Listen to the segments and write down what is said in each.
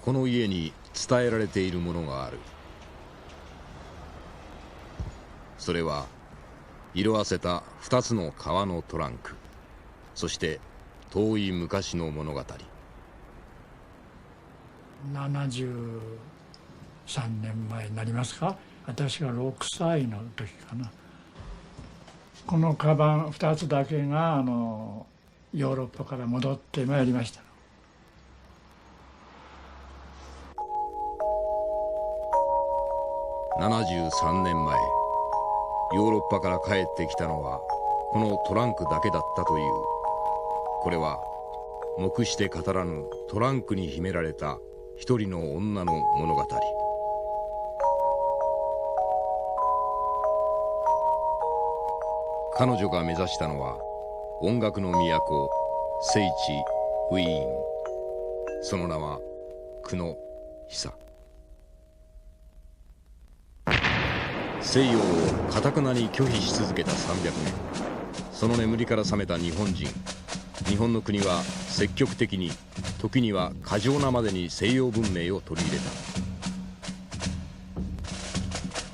この家に伝えられているものがある。それは色あせた2つの革のトランク、そして遠い昔の物語。73年前になりますか。私が6歳の時かな。このカバン2つだけがヨーロッパから戻ってまいりました。73年前、ヨーロッパから帰ってきたのはこのトランクだけだったという。これは黙して語らぬトランクに秘められた一人の女の物語。彼女が目指したのは音楽の都聖地ウィーン。その名は久野久。西洋をかたくなに拒否し続けた300年。その眠りから覚めた日本人。日本の国は積極的に、時には過剰なまでに西洋文明を取り入れた。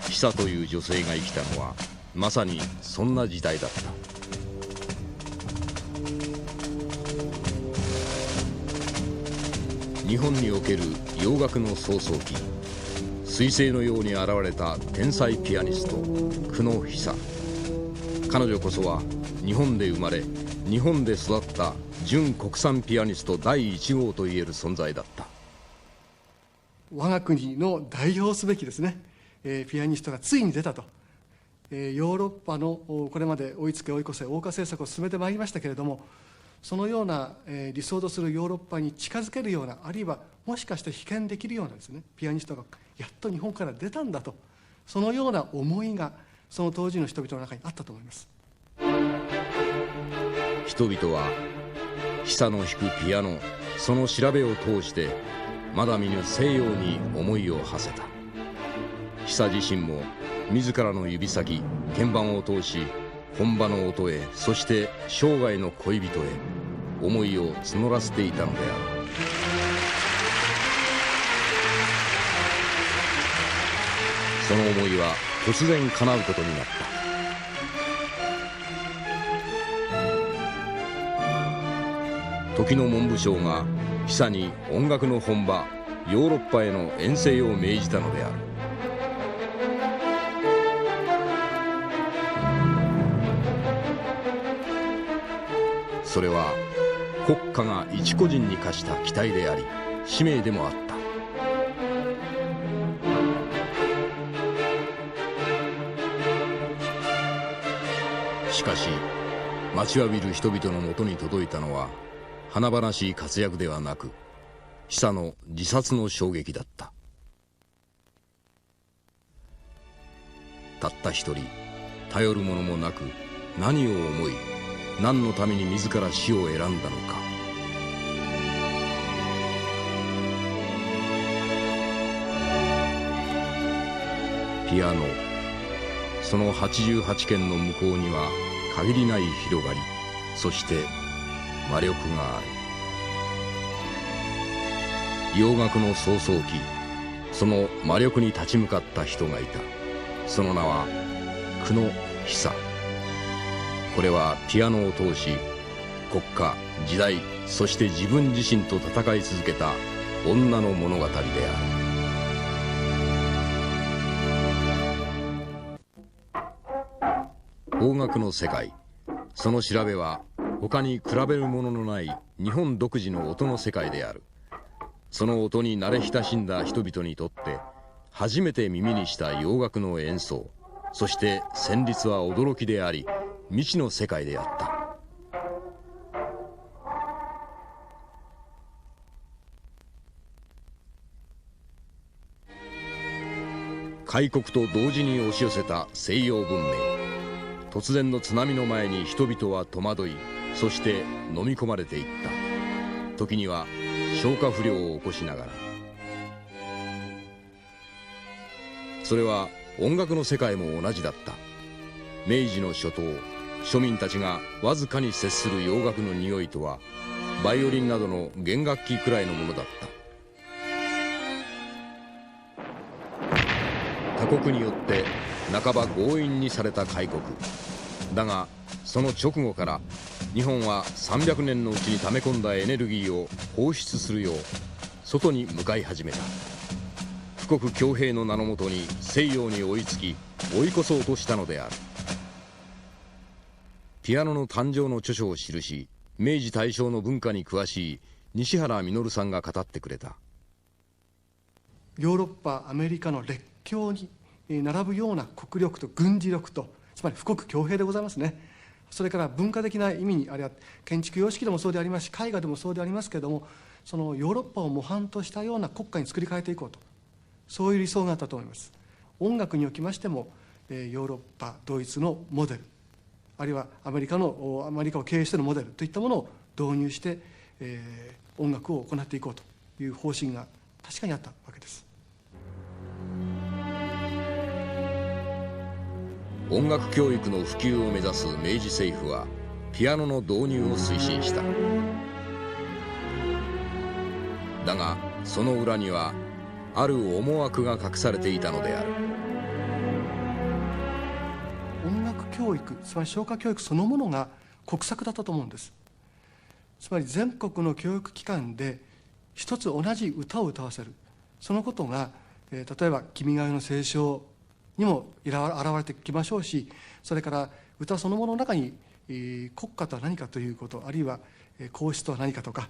久という女性が生きたのはまさにそんな時代だった。日本における洋楽の創創期、彗星のように現れた天才ピアニスト久野久。彼女こそは日本で生まれ日本で育った純国産ピアニスト第1号といえる存在だった。我が国の代表すべきですね、ピアニストがついに出たと。ヨーロッパのこれまで追いつけ追い越せ欧化政策を進めてまいりましたけれども、そのような理想とするヨーロッパに近づけるような、あるいはもしかして被験できるようなですね、ピアニストがやっと日本から出たんだと、そのような思いがその当時の人々の中にあったと思います。人々は久の弾くピアノ、その調べを通してまだ見ぬ西洋に思いを馳せた。久自身も自らの指先、鍵盤を通し本場の音へ、そして生涯の恋人へ思いを募らせていたのである。その思いは突然叶うことになった。時の文部省が久に音楽の本場ヨーロッパへの遠征を命じたのである。それは国家が一個人に課した期待であり使命でもあった。しかし待ちわびる人々のもとに届いたのは華々しい活躍ではなく、久の自殺の衝撃だった。たった一人、頼るものもなく、何を思い何のために自ら死を選んだのか。ピアノ、その88軒の向こうには限りない広がり、そして魔力がある。洋楽の創創期、その魔力に立ち向かった人がいた。その名は久野久。これはピアノを通し国家、時代、そして自分自身と戦い続けた女の物語である。邦楽の世界、その調べは他に比べるもののない日本独自の音の世界である。その音に慣れ親しんだ人々にとって初めて耳にした洋楽の演奏、そして旋律は驚きであり未知の世界であった。開国と同時に押し寄せた西洋文明。突然の津波の前に人々は戸惑い、そして飲み込まれていった。時には消化不良を起こしながら。それは音楽の世界も同じだった。明治の初頭、庶民たちがわずかに接する洋楽の匂いとはバイオリンなどの弦楽器くらいのものだった。国によって半ば強引にされた開国だが、その直後から日本は300年のうちに溜め込んだエネルギーを放出するよう外に向かい始めた。富国強兵の名のもとに西洋に追いつき追い越そうとしたのである。ピアノの誕生の著書を記し、明治大正の文化に詳しい西原実さんが語ってくれた。ヨーロッパ、アメリカの列強に並ぶような国力と軍事力と、つまり富国強兵でございますね。それから文化的な意味に、あるいは建築様式でもそうでありますし、絵画でもそうでありますけれども、そのヨーロッパを模範としたような国家に作り変えていこうと、そういう理想があったと思います。音楽におきましても、ヨーロッパ、ドイツのモデル、あるいはアメリカを経営してのモデルといったものを導入して、音楽を行っていこうという方針が確かにあったわけです。音楽教育の普及を目指す明治政府はピアノの導入を推進した。だがその裏にはある思惑が隠されていたのである。音楽教育、つまり唱歌教育そのものが国策だったと思うんです。つまり全国の教育機関で一つ同じ歌を歌わせる、そのことが、例えば「君が代」の斉唱にも現れてきましょうし、それから歌そのものの中に、国家とは何かということ、あるいは皇室とは何かとか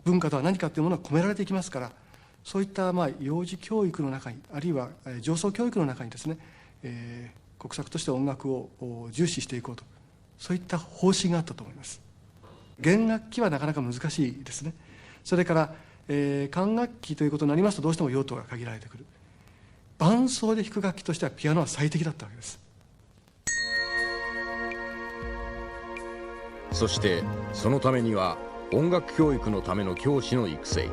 文化とは何かというものが込められていきますから、そういった幼児教育の中に、あるいは上層教育の中にですね、国策として音楽を重視していこうと、そういった方針があったと思います。弦楽器はなかなか難しいですね。それから管楽器ということになりますとどうしても用途が限られてくる。伴奏で弾く楽器としてはピアノは最適だったわけです。そしてそのためには音楽教育のための教師の育成、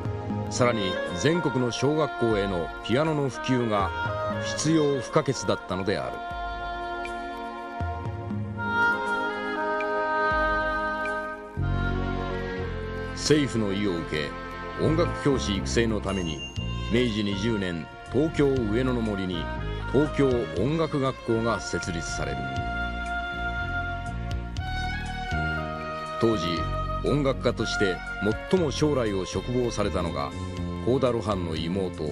さらに全国の小学校へのピアノの普及が必要不可欠だったのである。政府の意を受け、音楽教師育成のために明治20年東京上野の森に東京音楽学校が設立される。当時音楽家として最も将来を嘱望されたのが幸田露伴の妹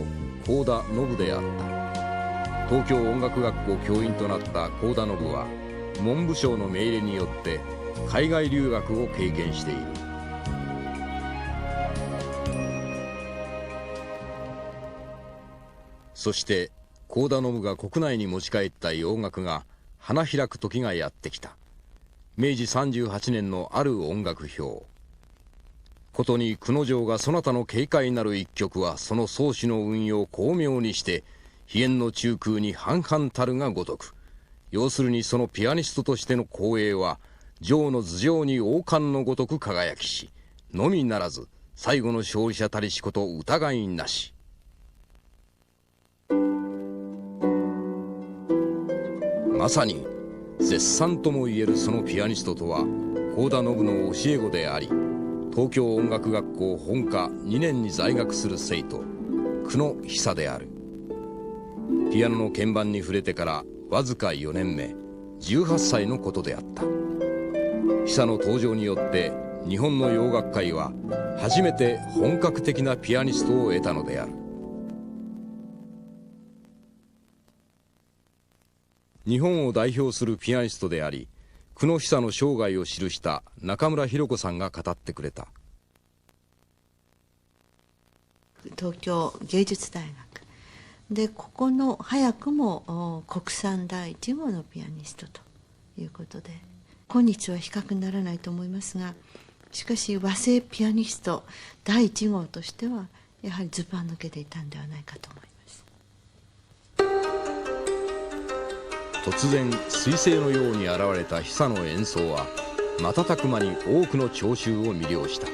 幸田信であった。東京音楽学校教員となった幸田信は文部省の命令によって海外留学を経験している。そして幸田信が国内に持ち帰った洋楽が花開く時がやってきた。明治38年のある音楽表。ことに久野城がそなたの軽快なる一曲はその宗師の運用巧妙にして飛燕の中空に半々たるがごとく。要するにそのピアニストとしての光栄は城の頭上に王冠のごとく輝きし、のみならず最後の勝利者たりしこと疑いなし。まさに絶賛ともいえるそのピアニストとは幸田信の教え子であり、東京音楽学校本科2年に在学する生徒久野久である。ピアノの鍵盤に触れてからわずか4年目、18歳のことであった。久の登場によって日本の洋楽界は初めて本格的なピアニストを得たのである。日本を代表するピアニストであり、久野久の生涯を記した中村弘子さんが語ってくれた。東京芸術大学で、ここの早くも国産第1号のピアニストということで、今日は比較にならないと思いますが、しかし和製ピアニスト第1号としてはやはりずば抜けていたんではないかと思います。突然彗星のように現れた久の演奏は瞬く間に多くの聴衆を魅了した。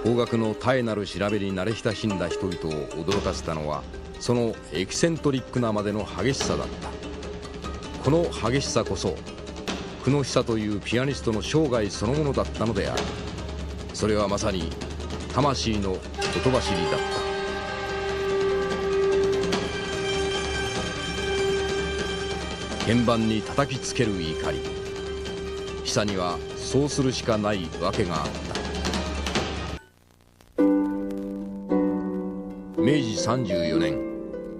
邦楽の絶えなる調べに慣れ親しんだ人々を驚かせたのはそのエキセントリックなまでの激しさだった。この激しさこそ久野久というピアニストの生涯そのものだったのである。それはまさに魂の音走りだった。鍵盤に叩きつける怒り。久にはそうするしかないわけがあった。明治34年、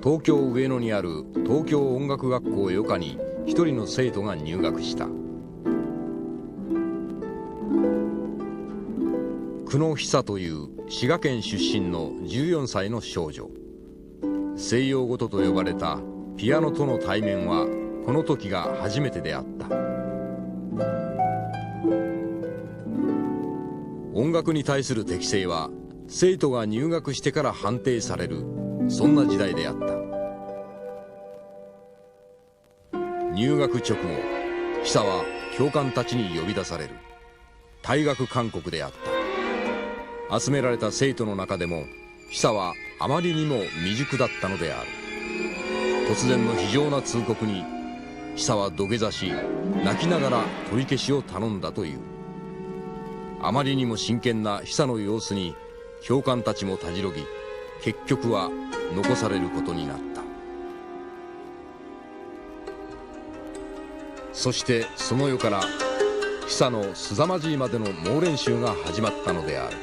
東京上野にある東京音楽学校予科に一人の生徒が入学した。久野久という滋賀県出身の14歳の少女。西洋語と呼ばれたピアノとの対面はこの時が初めてであった。音楽に対する適性は生徒が入学してから判定される、そんな時代であった。入学直後、久は教官たちに呼び出される。退学勧告であった。集められた生徒の中でも久はあまりにも未熟だったのである。突然の非常な通告に久は土下座し、泣きながら取り消しを頼んだという。あまりにも真剣な久の様子に教官たちもたじろぎ、結局は残されることになった。そしてその夜から久のすさまじいまでの猛練習が始まったのである。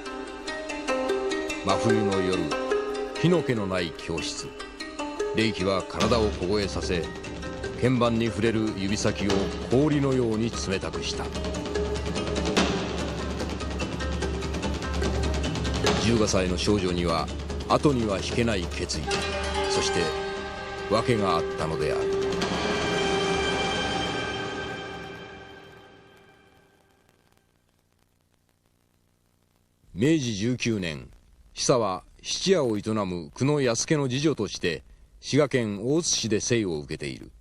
真冬の夜、火の気のない教室。冷気は体を凍えさせ、鍵盤に触れる指先を氷のように冷たくした。15歳の少女には後には引けない決意、そして訳があったのである。明治19年、久は質屋を営む久野安家の次女として滋賀県大津市で生を受けている。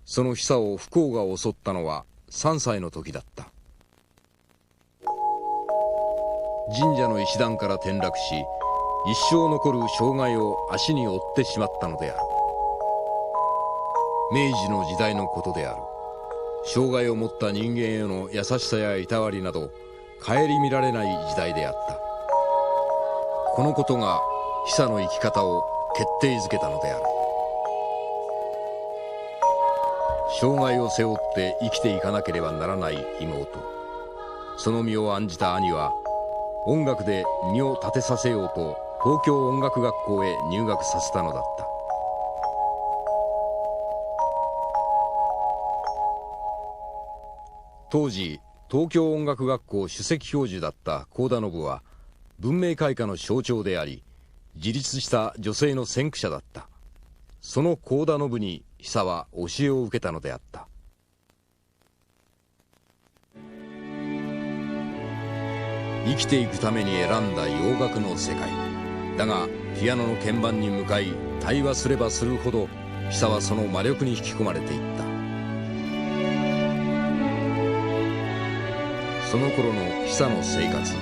その久を不幸が襲ったのは3歳の時だった。神社の石段から転落し、一生残る障害を足に負ってしまったのである。明治の時代のことである。障害を持った人間への優しさやいたわりなど顧みられない時代であった。このことが久の生き方を決定づけたのである。障害を背負って生きていかなければならない妹。その身を案じた兄は音楽で身を立てさせようと東京音楽学校へ入学させたのだった。当時東京音楽学校首席教授だった幸田信は文明開化の象徴であり、自立した女性の先駆者だった。その幸田信に久は教えを受けたのであった。生きていくために選んだ洋楽の世界だが、ピアノの鍵盤に向かい対話すればするほど久はその魔力に引き込まれていった。その頃の久の生活、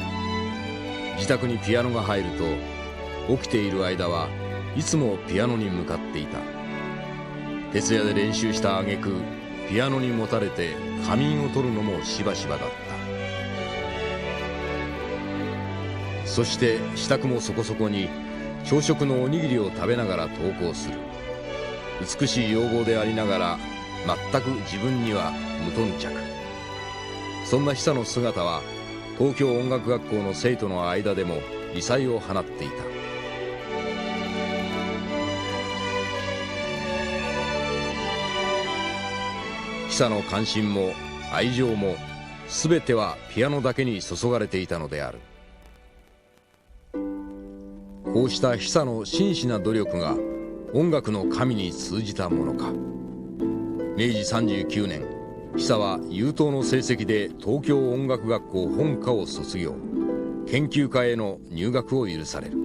自宅にピアノが入ると起きている間はいつもピアノに向かっていた。徹夜で練習した挙句、ピアノにもたれて仮眠を取るのもしばしばだった。そして支度もそこそこに、朝食のおにぎりを食べながら登校する。美しい容貌でありながら全く自分には無頓着。そんな久の姿は東京音楽学校の生徒の間でも異彩を放っていた。久の関心も愛情も全てはピアノだけに注がれていたのである。こうした久の真摯な努力が音楽の神に通じたものか。明治39年、久は優等の成績で東京音楽学校本科を卒業、研究科への入学を許される。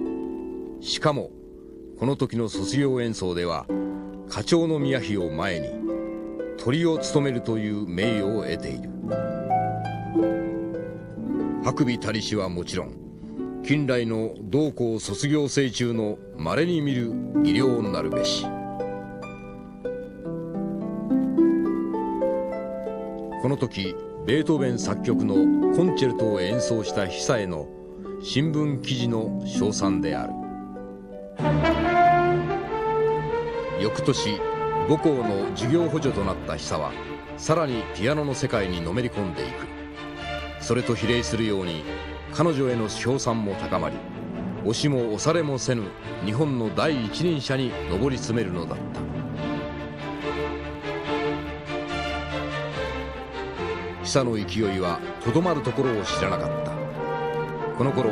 しかもこの時の卒業演奏では課長の宮妃を前にトリを務めるという名誉を得ている。白尾足しはもちろん、近来の同校卒業生中の稀に見る技量なるべし。この時ベートーベン作曲のコンチェルトを演奏した久への新聞記事の称賛である。翌年母校の授業補助となった久はさらにピアノの世界にのめり込んでいく。それと比例するように彼女への称賛も高まり、押しも押されもせぬ日本の第一人者に上り詰めるのだった。久の勢いはとどまるところを知らなかった。この頃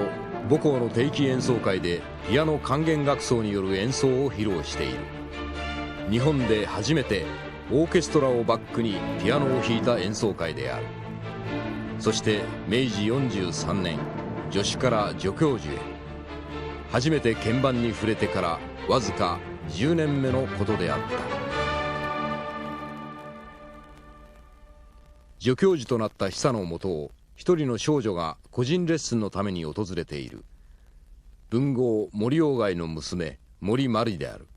母校の定期演奏会でピアノ管弦楽奏による演奏を披露している。日本で初めてオーケストラをバックにピアノを弾いた演奏会である。そして明治43年助手から助教授へ、初めて鍵盤に触れてからわずか10年目のことであった。助教授となった久のもとを一人の少女が個人レッスンのために訪れている。文豪森鴎外の娘森まりである。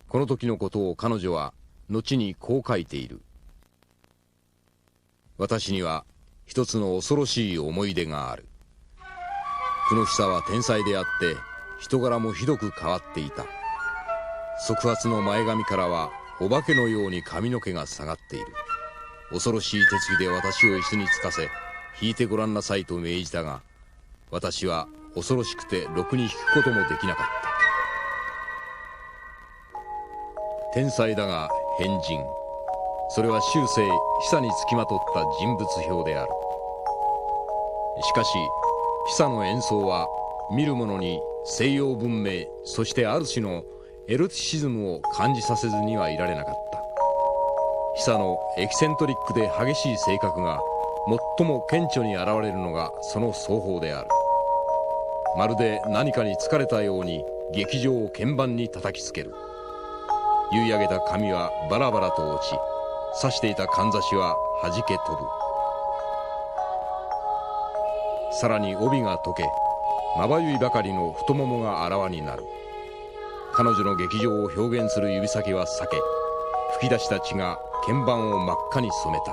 この時のことを彼女は後にこう書いている。私には一つの恐ろしい思い出がある。久野久は天才であって人柄もひどく変わっていた。側髪の前髪からはお化けのように髪の毛が下がっている。恐ろしい手つきで私を椅子につかせ、弾いてごらんなさいと命じたが、私は恐ろしくてろくに弾くこともできなかった。天才だが変人、それは終生久につきまとった人物表である。しかし久の演奏は見る者に西洋文明、そしてある種のエロティシズムを感じさせずにはいられなかった。久のエキセントリックで激しい性格が最も顕著に現れるのがその奏法である。まるで何かに疲れたように劇場を鍵盤に叩きつける。結い上げた髪はバラバラと落ち、刺していたかんざしははじけ飛ぶ。さらに帯が溶け、まばゆいばかりの太ももがあらわになる。彼女の劇場を表現する指先は裂け、吹き出した血が鍵盤を真っ赤に染めた。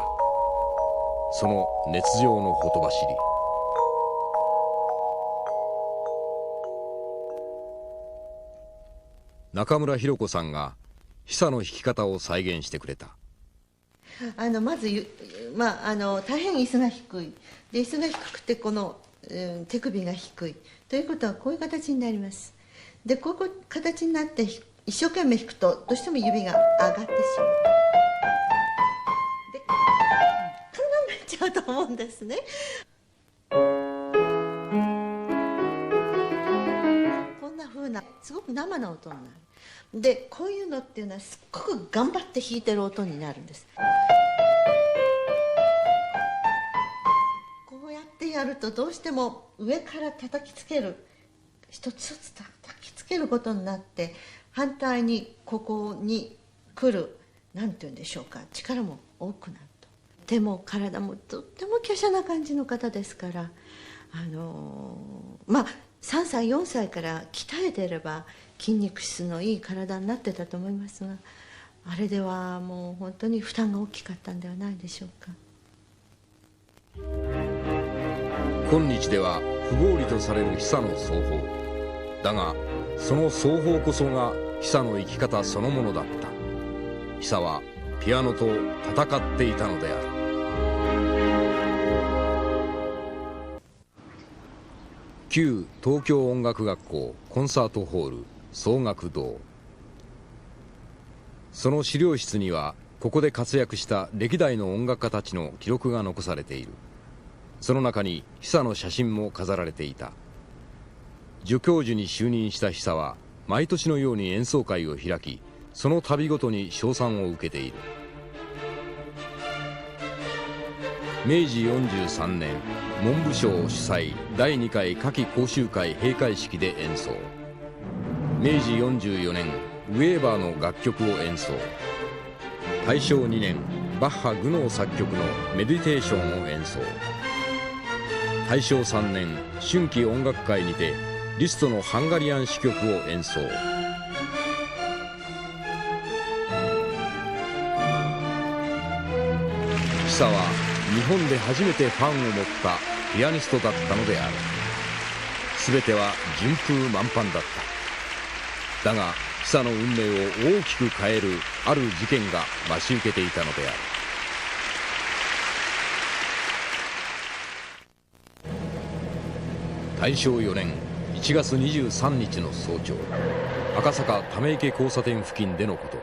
その熱情のほとばしり。中村弘子さんが久の弾き方を再現してくれた。まず、大変椅子が低い。で椅子が低くてこの、手首が低いということはこういう形になります。でこういう形になって一生懸命弾くとどうしても指が上がってしまう。でこんなになっちゃうと思うんですね。こんな風なすごく生な音になる。でこういうのっていうのはすっごく頑張って弾いてる音になるんです。こうやってやるとどうしても上から叩きつける、一つ一つ叩きつけることになって、反対にここに来るなんていうんでしょうか、力も多くなると。手も体もとっても華奢な感じの方ですから、3歳4歳から鍛えていれば筋肉質のいい体になってたと思いますが、あれではもう本当に負担が大きかったんではないでしょうか。今日では不合理とされる久の奏法だが、その奏法こそが久の生き方そのものだった。久はピアノと戦っていたのである。旧東京音楽学校コンサートホール奏楽堂。その資料室にはここで活躍した歴代の音楽家たちの記録が残されている。その中に久の写真も飾られていた。助教授に就任した久は毎年のように演奏会を開き、その度ごとに称賛を受けている。明治43年文部省主催第2回夏季講習会閉会式で演奏。明治44年ウェーバーの楽曲を演奏。大正2年バッハ・グノー作曲のメディテーションを演奏。大正3年春季音楽会にてリストのハンガリアン詩曲を演奏。久は日本で初めてファンを持ったピアニストだったのである。全ては順風満帆だった。だが久の運命を大きく変えるある事件が待ち受けていたのである。大正4年1月23日の早朝、赤坂溜池交差点付近でのこと。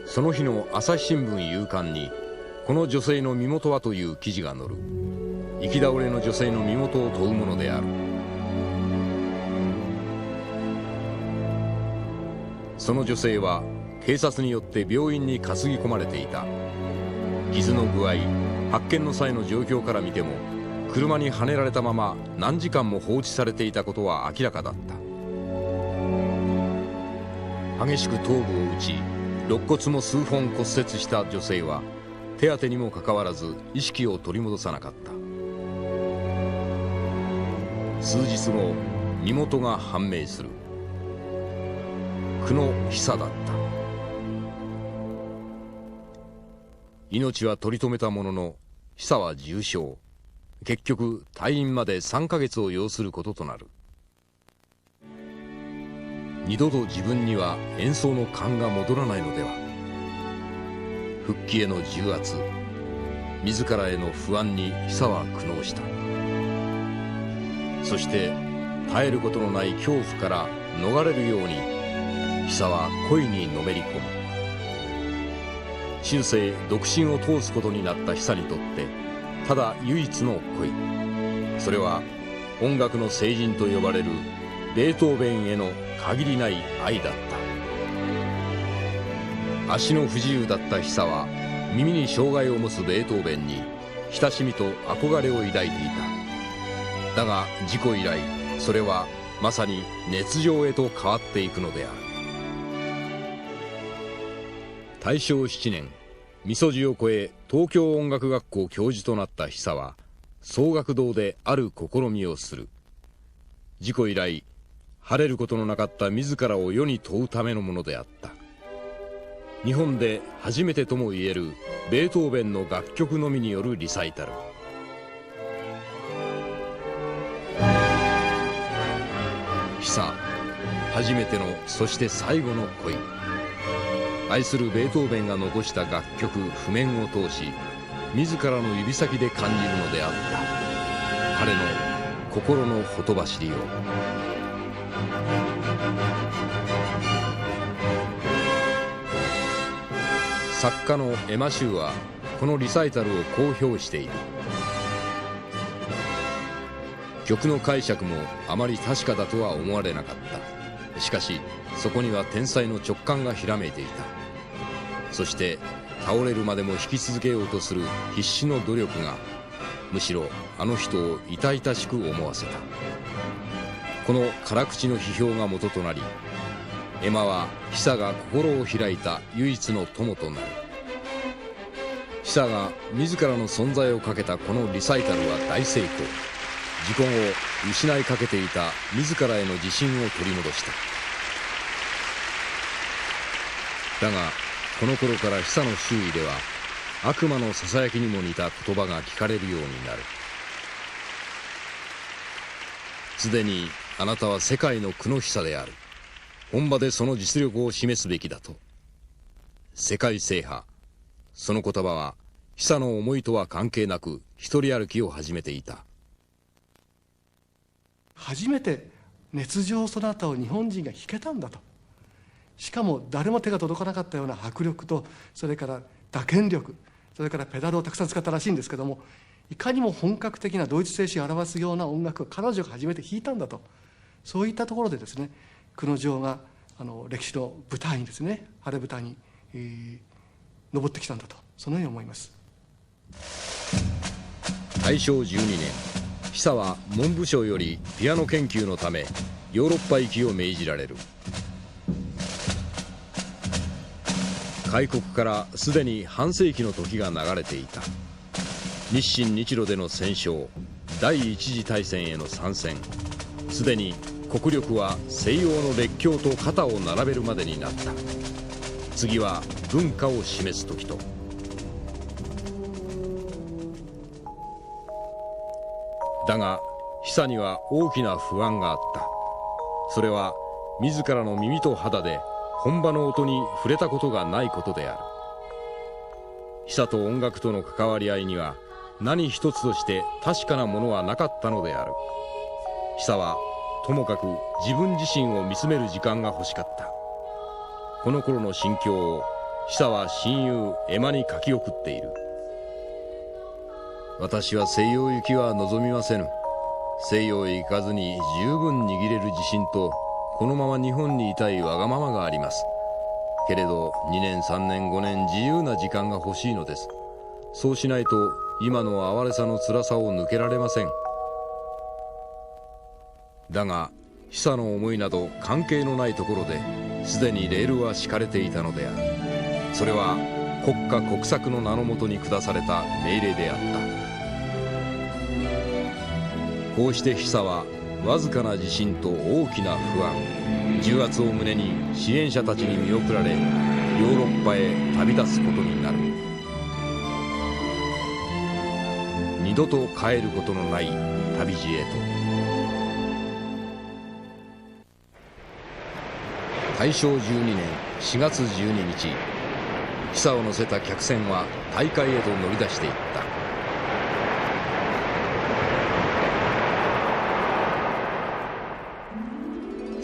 その日の朝日新聞夕刊に、この女性の身元はという記事が載る。行き倒れの女性の身元を問うものである。その女性は警察によって病院に担ぎ込まれていた。傷の具合、発見の際の状況から見ても、車にはねられたまま何時間も放置されていたことは明らかだった。激しく頭部を打ち、肋骨も数本骨折した女性は、手当てにもかかわらず意識を取り戻さなかった。数日後、身元が判明する。久野久だった。命は取り留めたものの、久は重傷。結局退院まで3ヶ月を要することとなる。二度と自分には演奏の勘が戻らないのでは。復帰への重圧、自らへの不安に久は苦悩した。そして絶えることのない恐怖から逃れるように久は恋にのめり込む。終生独身を通すことになった久にとってただ唯一の恋、それは音楽の聖人と呼ばれるベートーベンへの限りない愛だった。足の不自由だった久は耳に障害を持つベートーベンに親しみと憧れを抱いていた。だが事故以来、それはまさに熱情へと変わっていくのである。大正7年、みそじを越え東京音楽学校教授となった久は奏楽堂である試みをする。事故以来晴れることのなかった自らを世に問うためのものであった。日本で初めてともいえるベートーベンの楽曲のみによるリサイタル。久、初めてのそして最後の恋。愛するベートーベンが残した楽曲譜面を通し、自らの指先で感じるのであった。彼の心のほとばしりを。作家のエマ・シューはこのリサイタルをこう評している。曲の解釈もあまり確かだとは思われなかった。しかしそこには天才の直感がひらめいていた。そして倒れるまでも弾き続けようとする必死の努力が、むしろあの人を痛々しく思わせた。この辛口の批評が元となり、エマは久が心を開いた唯一の友となる。久が自らの存在をかけたこのリサイタルは大成功。自己後失いかけていた自らへの自信を取り戻した。だがこの頃から久の周囲では悪魔のささやきにも似た言葉が聞かれるようになる。すでにあなたは世界の久野久である。本場でその実力を示すべきだと。世界制覇、その言葉は久の思いとは関係なく一人歩きを始めていた。初めて熱情ソナタを日本人が弾けたんだと。しかも誰も手が届かなかったような迫力と、それから打鍵力、それからペダルをたくさん使ったらしいんですけども、いかにも本格的なドイツ精神を表すような音楽を彼女が初めて弾いたんだと。そういったところでですね、久野城が歴史の舞台にですね、晴れ舞台に、登ってきたんだと、そのように思います。大正12年、久は文部省よりピアノ研究のためヨーロッパ行きを命じられる。開国からすでに半世紀の時が流れていた。日清日露での戦勝、第一次大戦への参戦、すでに国力は西洋の列強と肩を並べるまでになった。次は文化を示す時と。だが久久には大きな不安があった。それは自らの耳と肌で本場の音に触れたことがないことである。久と音楽との関わり合いには何一つとして確かなものはなかったのである。久はともかく自分自身を見つめる時間が欲しかった。この頃の心境を久は親友エマに書き送っている。私は西洋行きは望みませぬ。西洋へ行かずに十分握れる自信と、このまま日本にいたいわがままがあります。けれど2年3年5年自由な時間が欲しいのです。そうしないと今の哀れさの辛さを抜けられません。だが久の思いなど関係のないところですでにレールは敷かれていたのである。それは国家国策の名のもとに下された命令であった。こうして久はわずかな自信と大きな不安、重圧を胸に支援者たちに見送られ、ヨーロッパへ旅立つことになる。二度と帰ることのない旅路へと。大正12年4月12日、久を乗せた客船は大海へと乗り出していった。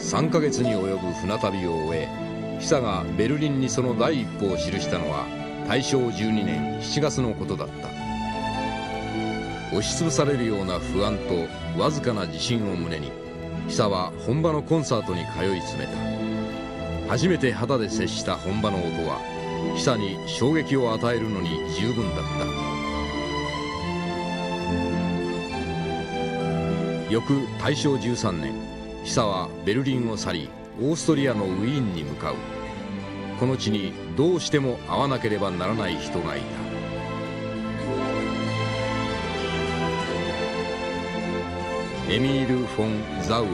3ヶ月に及ぶ船旅を終え、久がベルリンにその第一歩を記したのは大正12年7月のことだった。押しつぶされるような不安とわずかな自信を胸に、久は本場のコンサートに通い詰めた。初めて肌で接した本場の音は久に衝撃を与えるのに十分だった。翌大正13年、久はベルリンを去りオーストリアのウィーンに向かう。この地にどうしても会わなければならない人がいた。エミール・フォン・ザウアー。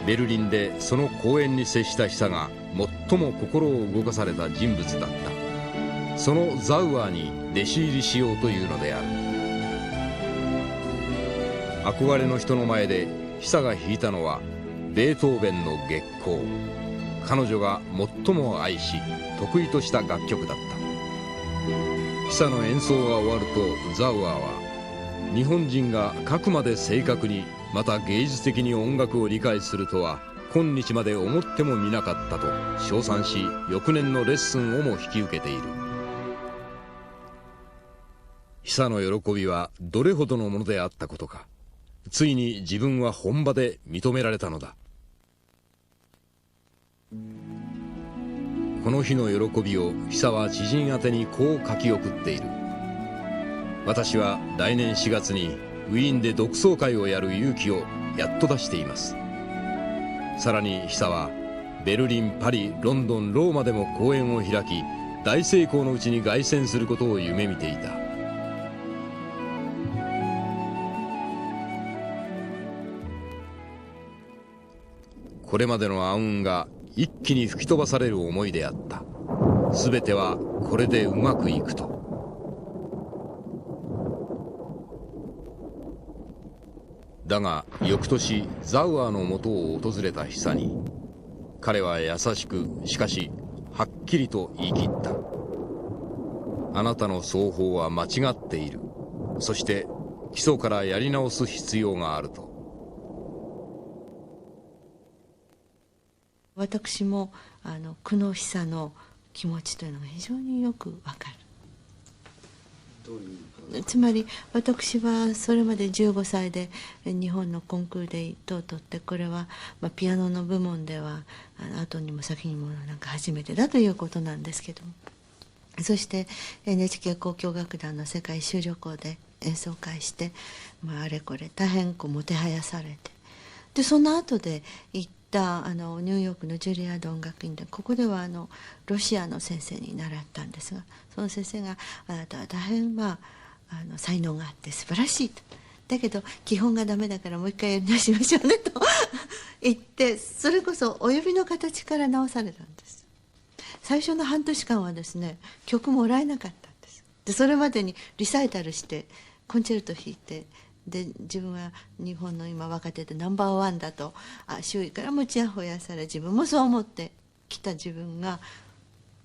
ベルリンでその講演に接した久が最も心を動かされた人物だった。そのザウアーに弟子入りしようというのである。憧れの人の前で久が弾いたのはベートーベンの月光。彼女が最も愛し得意とした楽曲だった。久の演奏が終わるとザウアーは、日本人がかくまで正確にまた芸術的に音楽を理解するとは今日まで思ってもみなかったと称賛し、翌年のレッスンをも引き受けている。久の喜びはどれほどのものであったことか。ついに自分は本場で認められたのだ。この日の喜びを久は知人宛てにこう書き送っている。私は来年4月にウィーンで独奏会をやる勇気をやっと出しています。さらに久はベルリン、パリ、ロンドン、ローマでも公演を開き、大成功のうちに凱旋することを夢見ていた。これまでの暗雲が一気に吹き飛ばされる思いであった。すべてはこれでうまくいくと。だが翌年ザウアーのもとを訪れた久に、彼は優しくしかしはっきりと言い切った。あなたの奏法は間違っている。そして基礎からやり直す必要があると。私も久野久の気持ちというのが非常によくわかる。つまり私はそれまで15歳で日本のコンクールで1等を取って、これはピアノの部門では後にも先にもなんか初めてだということなんですけども、そして NHK 交響楽団の世界一周旅行で演奏会して、あれこれ大変もてはやされて、でその後で行ったニューヨークのジュリアード音楽院で、ここではロシアの先生に習ったんですが、その先生があなたは大変才能があって素晴らしいと、だけど基本がダメだからもう一回やり直しましょうねと言って、それこそお指の形から直されたんです。最初の半年間はですね、曲もらえなかったんです。でそれまでにリサイタルしてコンチェルト弾いてで自分は日本の今若手でナンバーワンだと周囲からもちやほやされ、自分もそう思ってきた自分が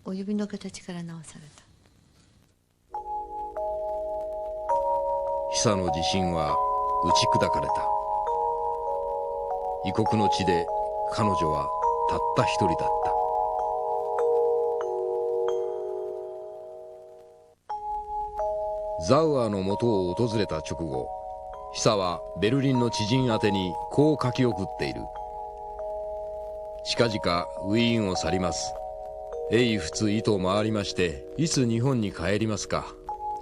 お指の形から直された。久の自信は打ち砕かれた。異国の地で彼女はたった一人だった。ザウアーの元を訪れた直後、久はベルリンの知人宛てにこう書き送っている。近々ウィーンを去ります。英仏意と回りまして、いつ日本に帰りますか。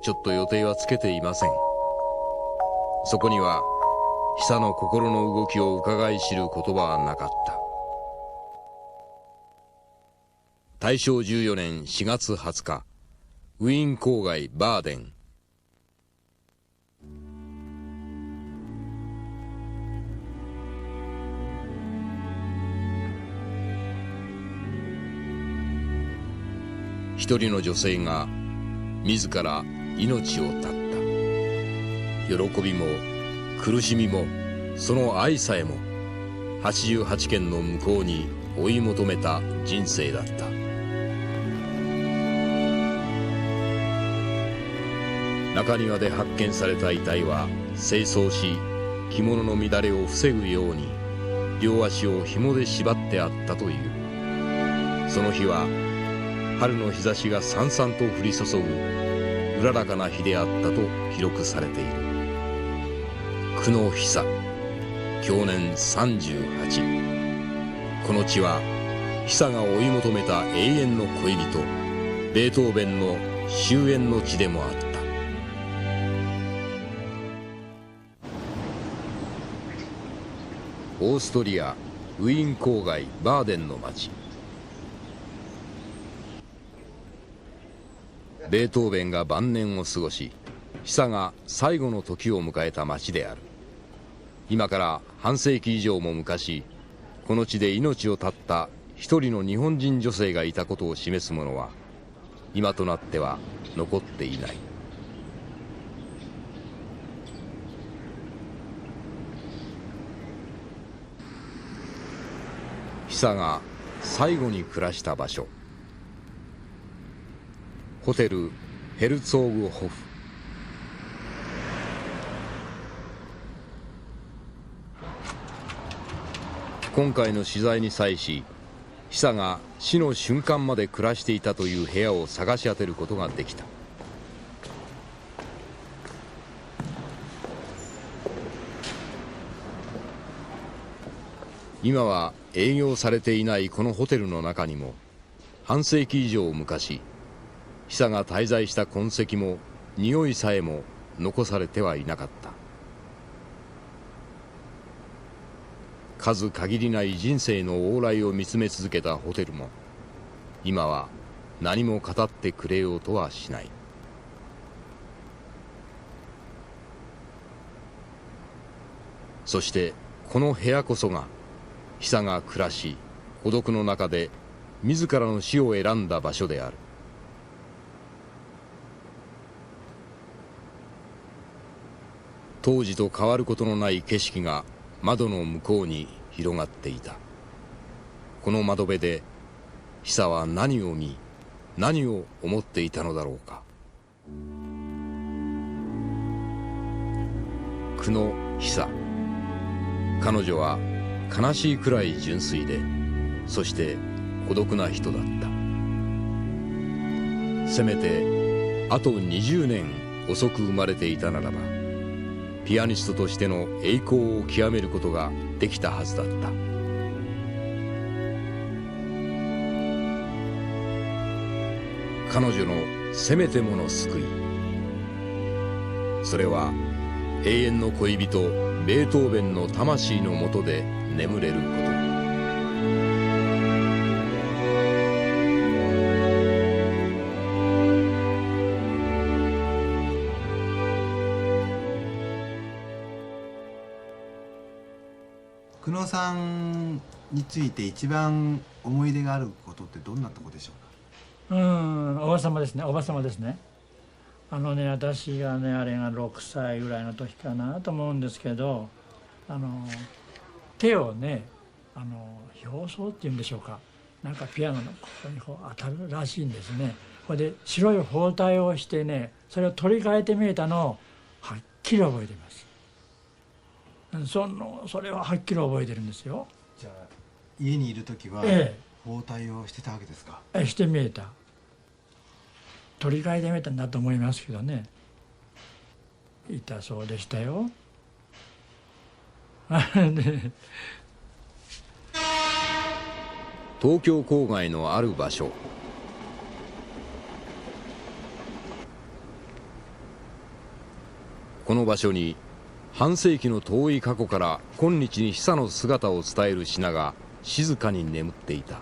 ちょっと予定はつけていません。そこには久の心の動きを伺い知る言葉はなかった。大正14年4月20日、ウィーン郊外バーデン。一人の女性が自ら命を絶った。喜びも苦しみもその愛さえも88県の向こうに追い求めた人生だった。中庭で発見された遺体は清掃し、着物の乱れを防ぐように両足を紐で縛ってあったという。その日は春の日差しがさんさんと降り注ぐうららかな日であったと記録されている。久野久、享年38。この地は久が追い求めた永遠の恋人ベートーベンの終焉の地でもあった。オーストリアウィーン郊外バーデンの町。ベートーベンが晩年を過ごし、久が最後の時を迎えた町である。今から半世紀以上も昔、この地で命を絶った一人の日本人女性がいたことを示すものは今となっては残っていない。久が最後に暮らした場所、ホテルヘルツォーグホフ。今回の取材に際し、久が死の瞬間まで暮らしていたという部屋を探し当てることができた。今は営業されていないこのホテルの中にも、半世紀以上昔久が滞在した痕跡も匂いさえも残されてはいなかった。数限りない人生の往来を見つめ続けたホテルも今は何も語ってくれようとはしない。そしてこの部屋こそが久が暮らし孤独の中で自らの死を選んだ場所である。当時と変わることのない景色が窓の向こうに広がっていた。この窓辺で久は何を見、何を思っていたのだろうか。久野久。彼女は悲しいくらい純粋で、そして孤独な人だった。せめてあと20年遅く生まれていたならば、ピアニストとしての栄光を極めることができたはずだった。彼女のせめてもの救い、それは永遠の恋人ベートーベンの魂のもとで眠れること。久野さんについて一番思い出があることってどんなとこでしょうか。おば様ですね。おば様ですね。私がねあれが6歳ぐらいの時かなと思うんですけど、手をね表層っていうんでしょうか、なんかピアノのここにこう当たるらしいんですね。これで白い包帯をしてね、それを取り替えてみえたのをはっきり覚えています。それははっきり覚えてるんですよ。じゃあ家にいる時は包帯をしてたわけですか？してみえた、取り替えてみえたんだと思いますけどね、いたそうでしたよ。東京郊外のある場所、この場所に半世紀の遠い過去から今日に久の姿を伝える品が静かに眠っていた。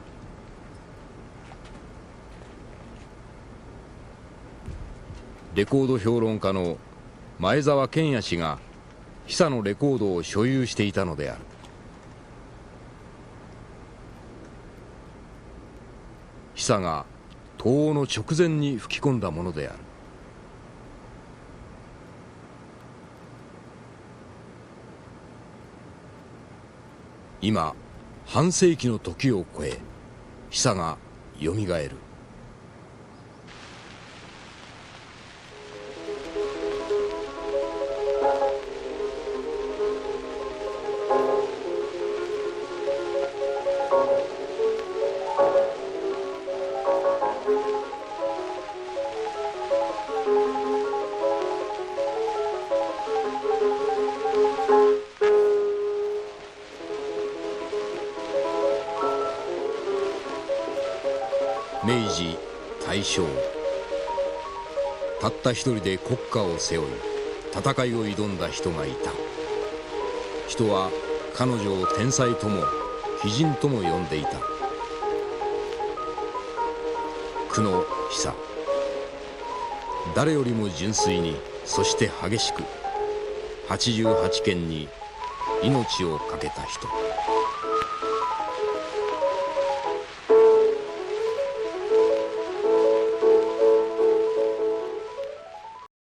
レコード評論家の前澤健也氏が久のレコードを所有していたのである。久が東欧の直前に吹き込んだものである。今半世紀の時を超え久がよみがえる。明治、大正、たった一人で国家を背負い戦いを挑んだ人がいた。人は彼女を天才とも非人とも呼んでいた。久野久、誰よりも純粋に、そして激しく88県に命を懸けた人。